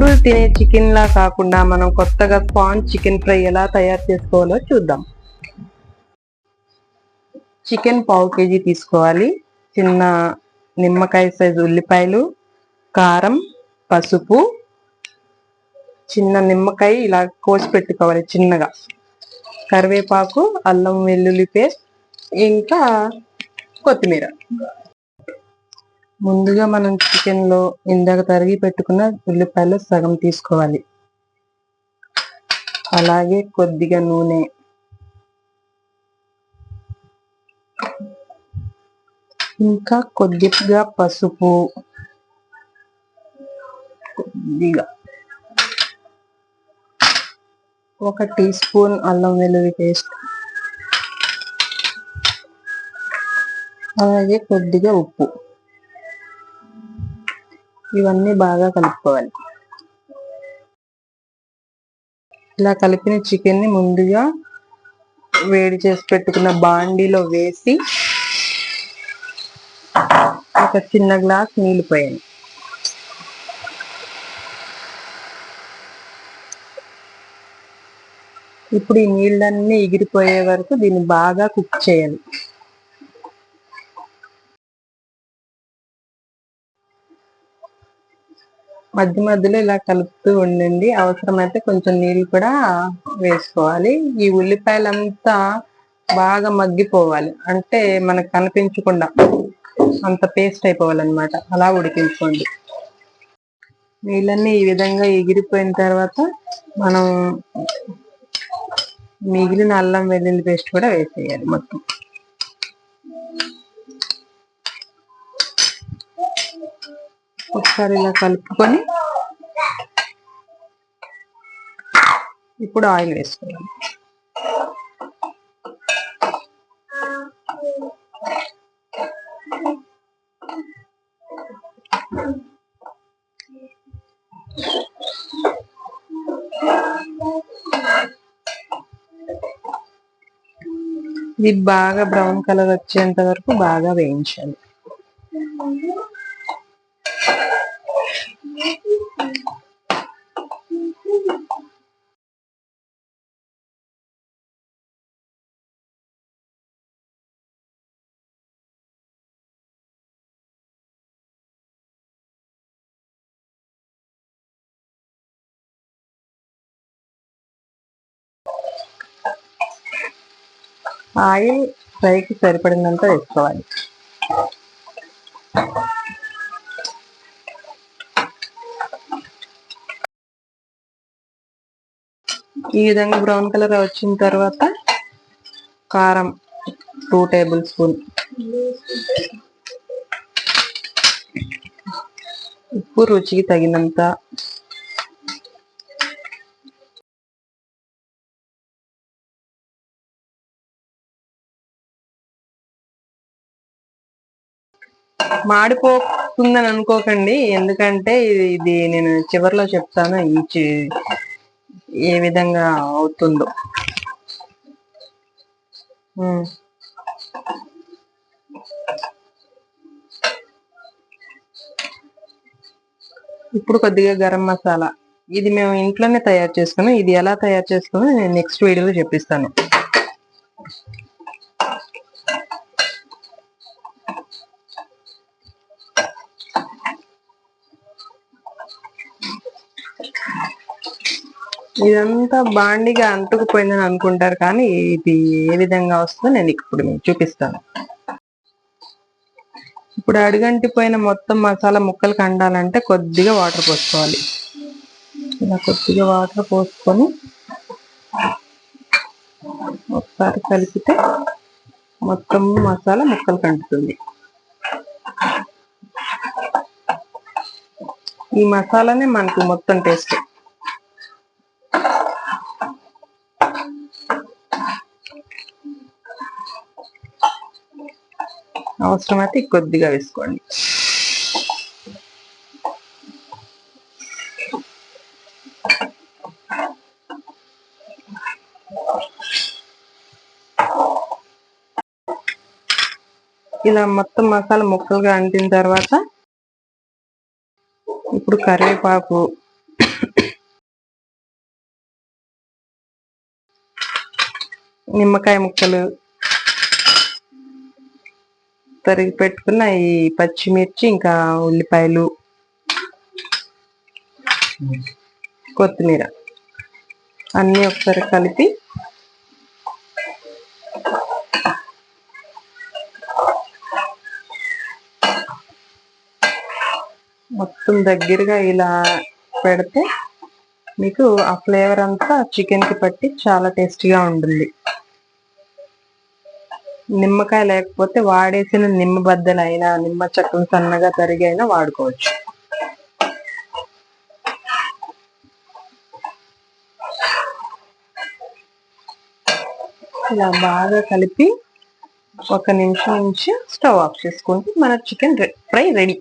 ఎప్పుడు తినే చికెన్ లా కాకుండా మనం కొత్తగా ప్రాన్స్ చికెన్ ఫ్రై ఎలా తయారు చేసుకోవాలో చూద్దాం. చికెన్ పావు కేజీ తీసుకోవాలి. చిన్న నిమ్మకాయ సైజు ఉల్లిపాయలు, కారం, పసుపు, చిన్న నిమ్మకాయ ఇలా కోసి పెట్టుకోవాలి చిన్నగా, కరివేపాకు, అల్లం వెల్లుల్లి పేస్ట్, ఇంకా కొత్తిమీర. ముందుగా మనం చికెన్ లో ఇందాక తరిగి పెట్టుకున్న ఉల్లిపాయలు సగం తీసుకోవాలి. అలాగే కొద్దిగా నూనె, ఇంకా కొద్దిగా పసుపు, కొద్దిగా 1 టీ స్పూన్ అల్లం వెల్లుల్లి పేస్ట్, అలాగే కొద్దిగా ఉప్పు. ఇవన్నీ బాగా కలుపుకోవాలి. ఇలా కలిపిన చికెన్ ని ముందుగా వేడి చేసి పెట్టుకున్న బాండీలో వేసి ఒక చిన్న గ్లాస్ నీళ్లు పోయాలి. ఇప్పుడు ఈ నీళ్ళన్నీ ఎగిరిపోయే వరకు దీన్ని బాగా కుక్ చేయాలి. మధ్య మధ్యలో ఇలా కలుపుతూ ఉండండి. అవసరమైతే కొంచెం నీళ్ళు కూడా వేసుకోవాలి. ఈ ఉల్లిపాయలంతా బాగా మగ్గిపోవాలి, అంటే మనకు కనిపించకుండా అంత పేస్ట్ అయిపోవాలన్నమాట. అలా ఉడికించుకోండి. నీళ్ళన్నీ ఈ విధంగా ఎగిరిపోయిన తర్వాత మనం మిగిలిన అల్లం వెల్లుల్లి పేస్ట్ కూడా వేసేయాలి. మొత్తం ఒకసారి ఇలా కలుపుకొని ఇప్పుడు ఆయిల్ వేసుకోవాలి. ఇది బాగా బ్రౌన్ కలర్ వచ్చేంత వరకు బాగా వేయించాలి. ఆయిల్ ఫ్రైకి సరిపడినంత వేసుకోవాలి. ఈ విధంగా బ్రౌన్ కలర్ వచ్చిన తర్వాత కారం 2 టేబుల్ స్పూన్, ఉప్పు రుచికి తగినంత, మాడిపోతుందని అనుకోకండి, ఎందుకంటే ఇది నేను చివరిలో చెప్తాను ఏ విధంగా అవుతుందో. ఇప్పుడు కొద్దిగా గరం మసాలా, ఇది మేము ఇంట్లోనే తయారు చేసుకున్నాం. ఇది ఎలా తయారు చేసుకున్నా నేను నెక్స్ట్ వీడియోలో చెప్పిస్తాను. ఇదంతా బాండిగా అంటుకుపోయిందని అనుకుంటారు, కానీ ఇది ఏ విధంగా వస్తుందో నేను ఇప్పుడు మీకు చూపిస్తాను. ఇప్పుడు అడుగంటిపోయిన మొత్తం మసాలా ముక్కలు కండాలంటే కొద్దిగా వాటర్ పోసుకోవాలి. ఇలా కొద్దిగా వాటర్ పోసుకొని ఒకసారి కలిపితే మొత్తం మసాలా ముక్కలు కంటుతుంది. ఈ మసాలానే మనకు మొత్తం టేస్ట్. అవసరమైతే కొద్దిగా వేసుకోండి. ఇలా మొత్తం మసాలా ముక్కలుగా అంటిన తర్వాత ఇప్పుడు కరివేపాకు, నిమ్మకాయ ముక్కలు, తరిగి పెట్టుకున్న ఈ పచ్చిమిర్చి, ఇంకా ఉల్లిపాయలు, కొత్తిమీర అన్నీ ఒకసారి కలిపి మొత్తం దగ్గరగా ఇలా పెడితే మీకు ఆ ఫ్లేవర్ అంతా చికెన్ కి పట్టి చాలా టేస్టీగా ఉంటుంది. నిమ్మకాయ లేకపోతే వాడేసిన నిమ్మ బద్దలైనా, నిమ్మ చెక్కను సన్నగా తరిగి అయినా వాడుకోవచ్చు. ఇలా బాగా కలిపి 1 నిమిషం నుంచి స్టవ్ ఆఫ్ చేసుకుంటే మన చికెన్ ఫ్రై రెడీ.